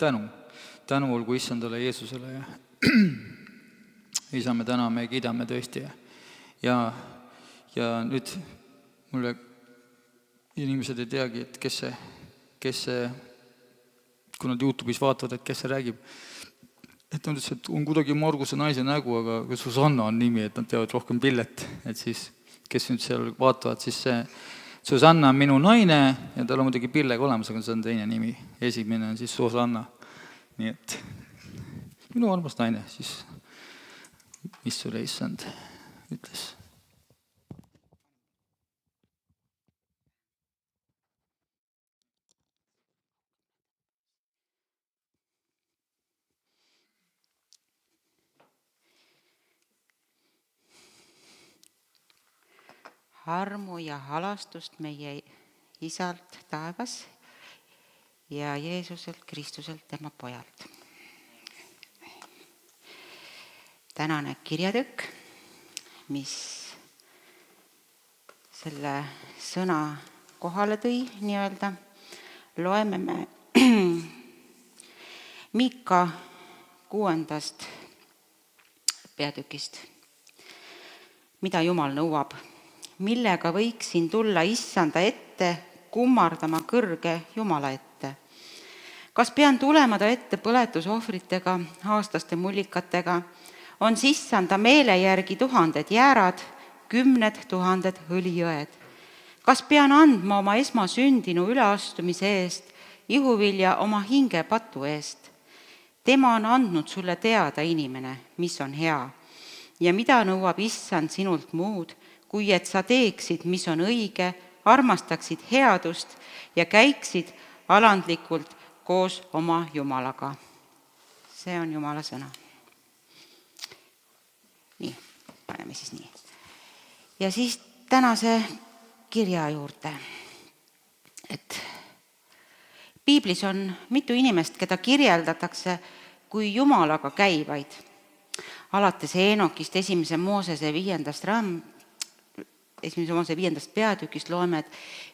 Tänu olgu issandale Jeesusele ja isa, me täname ja kiidame tõesti. Ja nüüd mulle inimesed ei teagi, et kes see, kui nad YouTube'is vaatavad, et kes see räägib, et nad ütlesid, et on kuidagi Marguse naise nägu, aga Susanna on nimi, et nad teavad rohkem Pillet, et siis, kes nüüd seal vaatavad, siis see Susanna on minu naine ja tal on muidugi Pillega olemas, aga see on teine nimi. Esimene on siis Susanna. Nii et minu armas naine, siis mis sulle issand ütles. Armu ja halastust meie isalt taevas ja Jeesuselt Kristuselt tema pojalt. Tänane kirjatükk, mis selle sõna kohale tõi, nii-öelda, loeme me Miika 6. peatükist. Mida Jumal nõuab? Millega võiksin tulla issanda ette, kummardama kõrge Jumala ette? Kas pean tulema ta ette põletusohvritega, aastaste mullikatega? On issanda meele järgi 1000 jäärad, 10 000 õlijõed? Kas pean andma oma esmasündinu üleastumise eest, ihuvilja oma hinge patu eest? Tema on andnud sulle teada, inimene, mis on hea ja mida nõuab issand sinult muud, kui et sa teeksid, mis on õige, armastaksid headust ja käiksid alandlikult koos oma Jumalaga. See on Jumala sõna. Nii, paneme siis nii. Ja siis tänase kirja juurde. Et Piiblis on mitu inimest, keda kirjeldatakse kui Jumalaga käivaid. Alates Eenokist 1. Moosese 5. peatükist loeme, et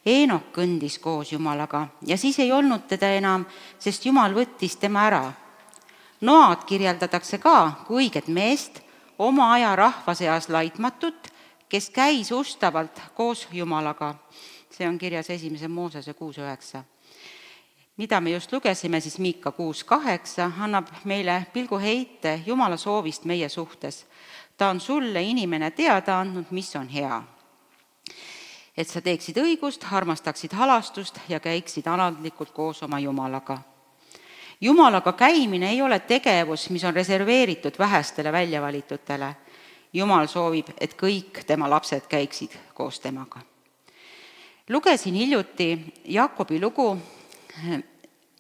Eenok kõndis koos Jumalaga ja siis ei olnud teda enam, sest Jumal võttis tema ära. Noad kirjeldatakse ka kui õiget meest, oma aja rahva seas laitmatut, kes käis ustavalt koos Jumalaga. See on kirjas 1. Moosese 6.9. Mida me just lugesime, siis Miika 6.8 annab meile pilguheite Jumala soovist meie suhtes. Ta on sulle, inimene, teada andnud, mis on hea. Et sa teeksid õigust, armastaksid halastust ja käiksid alandlikult koos oma Jumalaga. Jumalaga käimine ei ole tegevus, mis on reserveeritud vähestele väljavalitutele. Jumal soovib, et kõik tema lapsed käiksid koos temaga. Lugesin hiljuti Jaakobi lugu,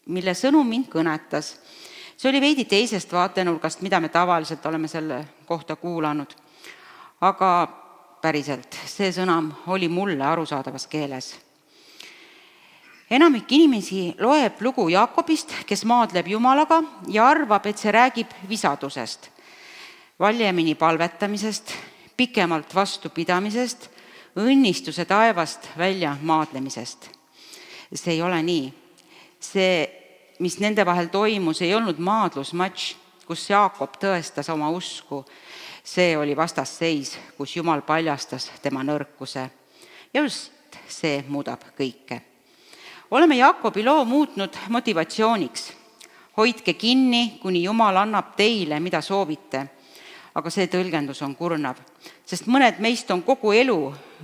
mille sõnum mind kõnetas. See oli veidi teisest vaatenurgast, mida me tavaliselt oleme selle kohta kuulanud. Aga päriselt, see sõnam oli mulle arusaadavas keeles. Enamik inimesi loeb lugu Jaakobist, kes maadleb Jumalaga ja arvab, et see räägib visadusest, valjemini palvetamisest, pikemalt vastupidamisest, õnnistuse taevast välja maadlemisest. See ei ole nii. See, mis nende vahel toimus, ei olnud maadlusmatš, kus Jaakob tõestas oma usku. See oli vastasseis, kus Jumal paljastas tema nõrkuse. Ja just see muudab kõike. Oleme Jaakobi loo muutnud motivatsiooniks. Hoidke kinni, kuni Jumal annab teile, mida soovite. Aga see tõlgendus on kurnav, sest mõned meist on kogu elu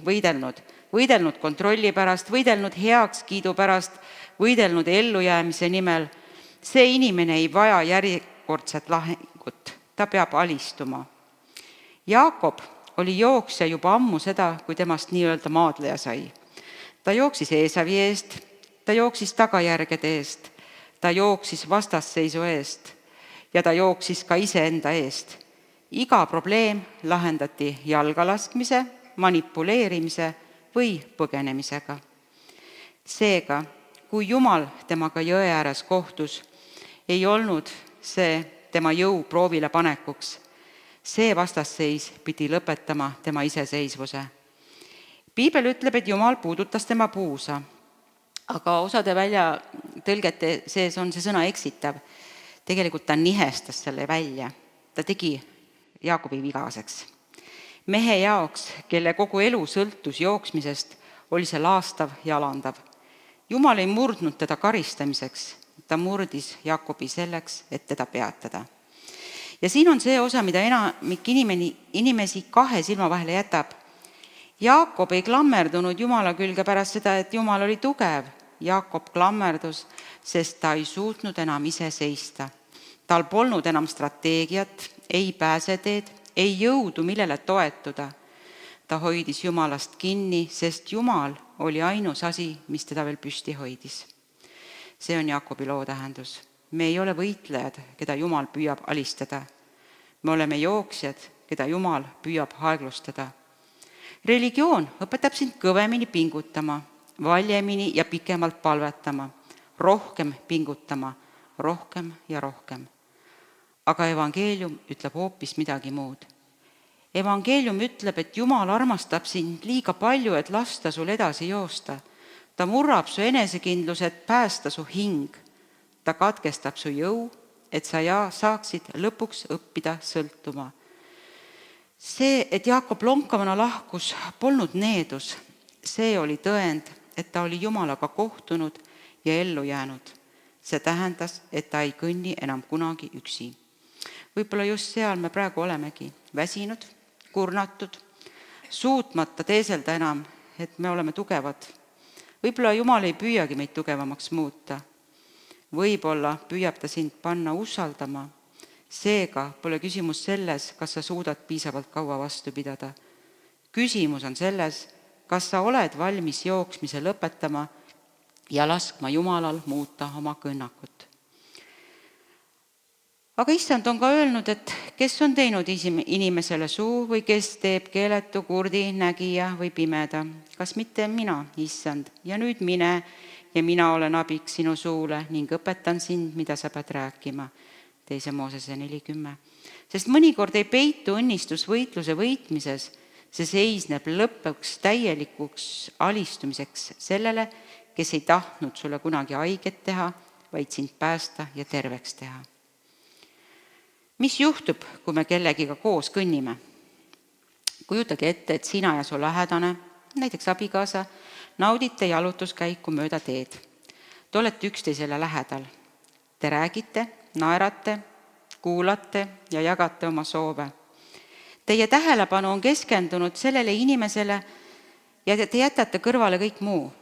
võidelnud kontrolli pärast, võidelnud heakskiidu pärast, võidelnud ellujäämise nimel. See inimene ei vaja järjekordset lahingut, ta peab alistuma. Jaakob oli jooksja juba ammu seda, kui temast nii-öelda maadleja sai. Ta jooksis Eesavi eest, ta jooksis tagajärgede eest, ta jooksis vastasseisu eest ja ta jooksis ka iseenda eest. Iga probleem lahendati jalgalaskmise, manipuleerimise või põgenemisega. Seega, kui Jumal temaga jõe ääres kohtus, ei olnud see tema jõu proovile panekuks. See vastasseis pidi lõpetama tema iseseisvuse. Piibel ütleb, et Jumal puudutas tema puusa, aga osade tõlgete sees on see sõna eksitav. Tegelikult ta nihestas selle välja. Ta tegi Jaakobi vigaseks. Mehe jaoks, kelle kogu elu sõltus jooksmisest, oli see laastav ja alandav. Jumal ei murdnud teda karistamiseks, ta murdis Jaakobi selleks, et teda peatada. Ja siin on see osa, mida enamik inimesi kahe silma vahele jätab. Jaakob ei klammerdunud Jumala külge pärast seda, et Jumal oli tugev. Jaakob klammerdus, sest ta ei suutnud enam ise seista. Tal polnud enam strateegiat, ei pääseteed, ei jõudu, millele toetuda. Ta hoidis Jumalast kinni, sest Jumal oli ainus asi, mis teda veel püsti hoidis. See on Jaakobi loo tähendus. Me ei ole võitlejad, keda Jumal püüab alistada. Me oleme jooksjad, keda Jumal püüab aeglustada. Religioon õpetab sind kõvemini pingutama, valjemini ja pikemalt palvetama, rohkem pingutama, rohkem ja rohkem. Aga evangeelium ütleb hoopis midagi muud. Evangeelium ütleb, et Jumal armastab sind liiga palju, et lasta sul edasi joosta. Ta murrab su enesekindluse, et päästa su hing. Ta katkestab su jõu, et sa saaksid lõpuks õppida sõltuma. See, et Jaakob lonkavana lahkus, polnud needus. See oli tõend, et ta oli Jumalaga kohtunud ja ellu jäänud. See tähendas, et ta ei kõnni enam kunagi üksi. Võib-olla just seal me praegu olemegi väsinud, kurnatud, suutmata teeselda enam, et me oleme tugevad. Võib-olla Jumal ei püüagi meid tugevamaks muuta. Võib-olla püüab ta sind panna usaldama. Seega pole küsimus selles, kas sa suudad piisavalt kaua vastu pidada. Küsimus on selles, kas sa oled valmis jooksmise lõpetama ja laskma Jumalal muuta oma kõnnakut. Aga issand on ka öelnud, et kes on teinud inimesele suu või kes teeb keeletu, kurdi, nägija või pimeda. Kas mitte mina, issand, ja nüüd mine ja mina olen abiks sinu suule ning õpetan sind, mida sa pead rääkima. 2 Moosese 40. Sest mõnikord ei peitu õnnistus võitluse võitmises, see seisneb lõpuks täielikuks alistumiseks sellele, kes ei tahtnud sulle kunagi haiget teha, vaid sind päästa ja terveks teha. Mis juhtub, kui me kellegiga koos kõnnime? Kujutage ette, et sina ja su lähedane, näiteks abikaasa, naudite jalutuskäiku mööda teed. Te olete üksteisele lähedal. Te räägite, naerate, kuulate ja jagate oma soove. Teie tähelepanu on keskendunud sellele inimesele ja te jätate kõrvale kõik muu.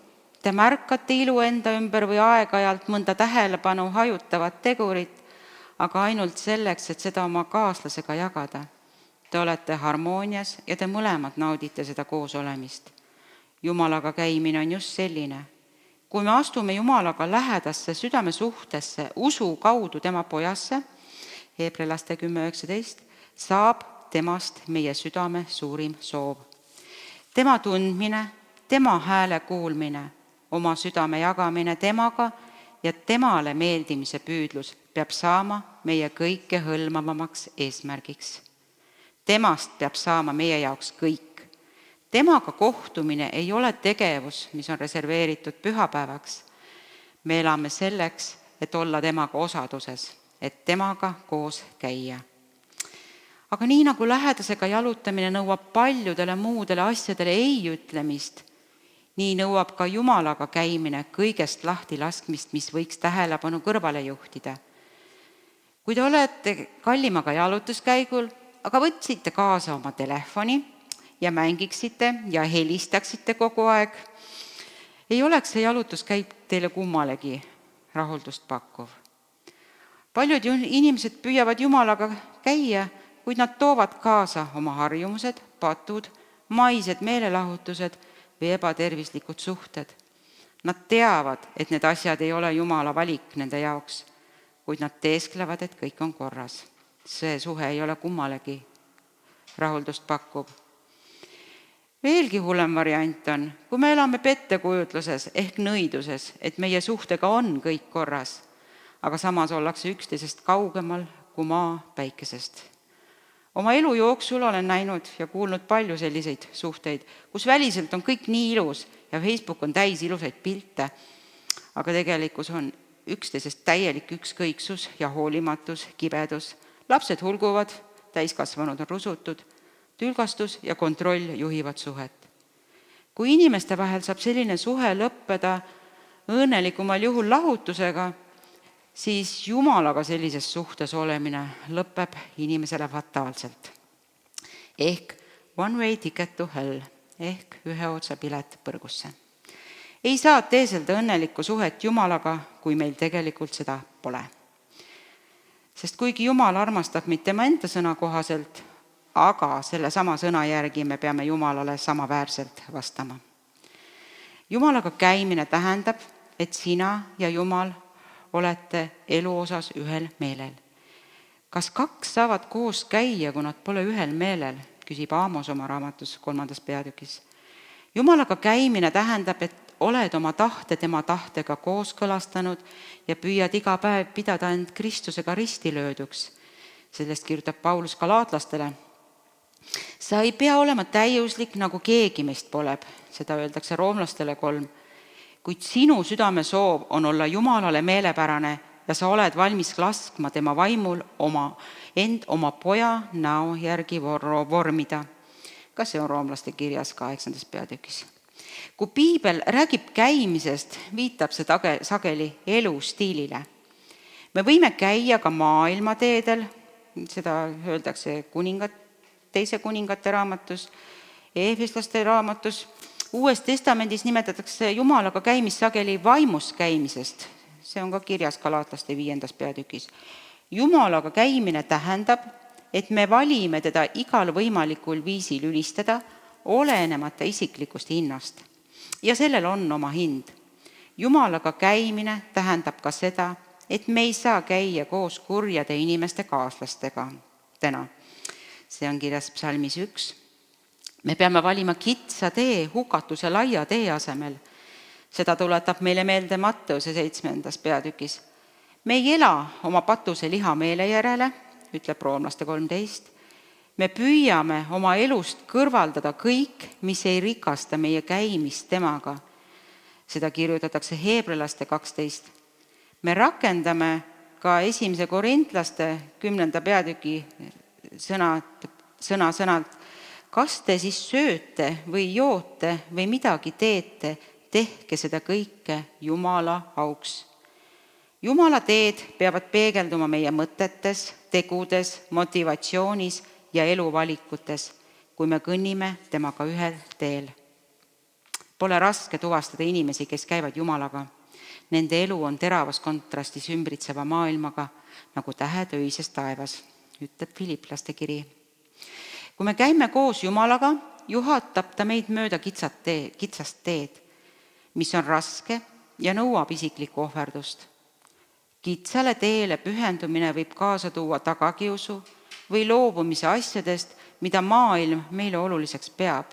Te märkate ilu enda ümber või aeg-ajalt mõnda tähelepanu hajutavat tegurit, aga ainult selleks, et seda oma kaaslasega jagada. Te olete harmoonias ja te mõlemad naudite seda koos olemist. Jumalaga käimine on just selline. Kui me astume Jumalaga lähedasse südame suhtesse, usu kaudu tema pojasse, Heebrealaste 10.19, saab temast meie südame suurim soov. Tema tundmine, tema hääle kuulmine, oma südame jagamine temaga ja temale meeldimise püüdlus peab saama meie kõike hõlmavamaks eesmärgiks. Temast peab saama meie jaoks kõik. Temaga kohtumine ei ole tegevus, mis on reserveeritud pühapäevaks. Me elame selleks, et olla temaga osaduses, et temaga koos käia. Aga nii nagu lähedasega jalutamine nõuab paljudele muudele asjadele ei ütlemist, nii nõuab ka Jumalaga käimine kõigest lahti laskmist, mis võiks tähelepanu kõrvale juhtida. Kui te olete kallimaga jalutuskäigul, aga võtsite kaasa oma telefoni ja mängiksite ja helistaksite kogu aeg, ei oleks see jalutuskäik teile kummalegi rahuldust pakkuv. Paljud inimesed püüavad Jumalaga käia, kuid nad toovad kaasa oma harjumused, patud, maised meelelahutused või ebatervislikud suhted. Nad teavad, et need asjad ei ole Jumala valik nende jaoks, kuid nad teesklevad, et kõik on korras. See suhe ei ole kummalegi rahuldust pakkuv. Veelgi hullem variant on, kui me elame pettekujutluses ehk nõiduses, et meie suhtega on kõik korras, aga samas ollakse üksteisest kaugemal kui maa päikesest. Oma elu jooksul olen näinud ja kuulnud palju selliseid suhteid, kus väliselt on kõik nii ilus ja Facebook on täis ilusaid pilte, aga üksteisest täielik ükskõiksus ja hoolimatus, kibedus. Lapsed hulguvad, täiskasvanud on rusutud, tülgastus ja kontroll juhivad suhet. Kui inimeste vahel saab selline suhe lõppeda õnnelikumal juhul lahutusega, siis Jumalaga sellises suhtes olemine lõpeb inimesele fataalselt. Ehk one way ticket to hell, ehk ühe otsa pilet põrgusse. Ei saa teeselda õnnelikku suhet Jumalaga, kui meil tegelikult seda pole. Sest kuigi Jumal armastab meid tema enda sõna kohaselt, aga selle sama sõna järgi me peame Jumalale samaväärselt vastama. Jumalaga käimine tähendab, et sina ja Jumal olete elu osas ühel meelel. Kas kaks saavad koos käia, kui nad pole ühel meelel, küsib Aamos oma raamatus 3. peatükis. Jumalaga käimine tähendab, et oled oma tahte tema tahtega kooskõlastanud ja püüad iga päev pidada end Kristusega risti lööduks. Sellest kirjutab Paulus galaatlastele. Sa ei pea olema täiuslik, nagu keegi meist poleb, seda öeldakse roomlastele 3. Kuid sinu südame soov on olla Jumalale meelepärane ja sa oled valmis laskma tema vaimul oma poja näo järgi vormida. Ka see on roomlaste kirjas 8. peatükis. Kui Piibel räägib käimisest, viitab see sageli elustiilile. Me võime käia ka maailma teedel, seda öeldakse teise kuningate raamatus, Eefeslaste raamatus. Uues testamendis nimetatakse Jumalaga käimist sageli vaimus käimisest. See on ka kirjas Galaatlaste 5. peatükis. Jumalaga käimine tähendab, et me valime teda igal võimalikul viisil ülistada, olenemata isiklikust hinnast. Ja sellel on oma hind. Jumalaga käimine tähendab ka seda, et me ei saa käia koos kurjade inimeste kaaslastega täna. See on kirjas psalmis 1. Me peame valima kitsa tee hukatuse laia tee asemel. Seda tuletab meile meelde Matteuse 7. peatükis. Me ei ela oma patuse lihameele järele, ütleb roomlaste 13. Me püüame oma elust kõrvaldada kõik, mis ei rikasta meie käimist temaga. Seda kirjutatakse Heebrealaste 12. Me rakendame ka 1. Korintlaste 10. peatüki sõna-sõnalt. Kas te siis sööte või joote või midagi teete, tehke seda kõike Jumala auks. Jumala teed peavad peegelduma meie mõtetes, tegudes, motivatsioonis ja eluvalikutes, kui me kõnnime temaga ühel teel. Pole raske tuvastada inimesi, kes käivad Jumalaga. Nende elu on teravas kontrastis ümbritseva maailmaga, nagu tähed öises taevas, ütleb Filiplaste kiri. Kui me käime koos Jumalaga, juhatab ta meid mööda kitsast teed, mis on raske ja nõuab isiklikku ohverdust. Kitsale teele pühendumine võib kaasa tuua tagakiusu või loobumise asjadest, mida maailm meile oluliseks peab.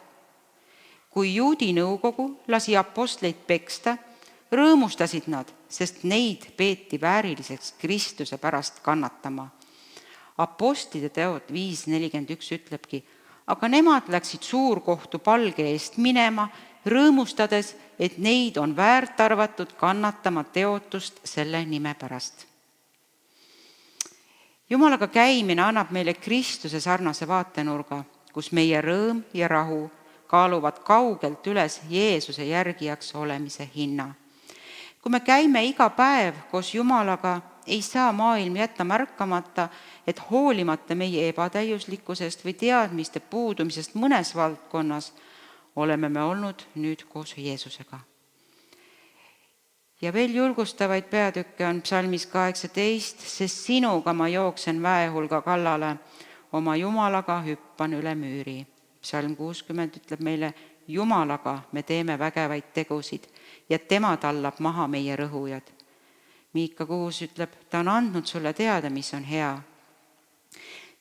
Kui juudi nõukogu lasi apostleid peksta, rõõmustasid nad, sest neid peeti vääriliseks Kristuse pärast kannatama. Apostlite teod 5.41 ütlebki, aga nemad läksid suurkohtu palge eest minema, rõõmustades, et neid on väärt arvatud kannatama teotust selle nime pärast. Jumalaga käimine annab meile Kristuse sarnase vaatenurga, kus meie rõõm ja rahu kaaluvad kaugelt üles Jeesuse järgijaks olemise hinna. Kui me käime iga päev koos Jumalaga, ei saa maailm jätta märkamata, et hoolimata meie ebatäiuslikkusest või teadmiste puudumisest mõnes valdkonnas, oleme me olnud nüüd koos Jeesusega. Ja veel julgustavaid peatükke on psalmis 18, sest sinuga ma jooksen väehulga kallale, oma Jumalaga hüppan üle müüri. Psalm 60 ütleb meile, Jumalaga me teeme vägevaid tegusid ja tema tallab maha meie rõhujad. Miika 6 ütleb, ta on andnud sulle teada, mis on hea.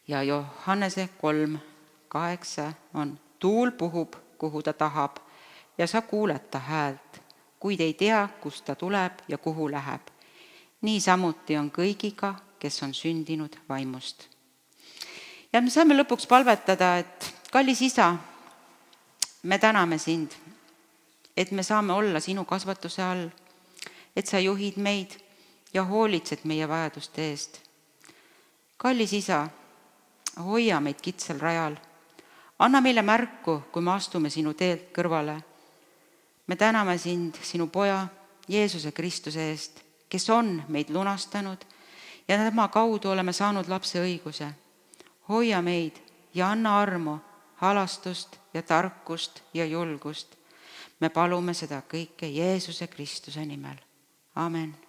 Ja Johannese 3.8 on, tuul puhub, kuhu ta tahab ja sa kuuled ta häält, kuid ei tea, kust ta tuleb ja kuhu läheb. Niisamuti on kõigiga, kes on sündinud vaimust. Ja me saame lõpuks palvetada, et kallis isa, me täname sind, et me saame olla sinu kasvatuse all, et sa juhid meid ja hoolitsed meie vajaduste eest. Kallis Isa, hoia meid kitsal rajal. Anna meile märku, kui me astume sinu teelt kõrvale. Me täname sind sinu poja Jeesuse Kristuse eest, kes on meid lunastanud ja tema kaudu oleme saanud lapse õiguse. Hoia meid ja anna armu, halastust ja tarkust ja julgust. Me palume seda kõike Jeesuse Kristuse nimel. Amen.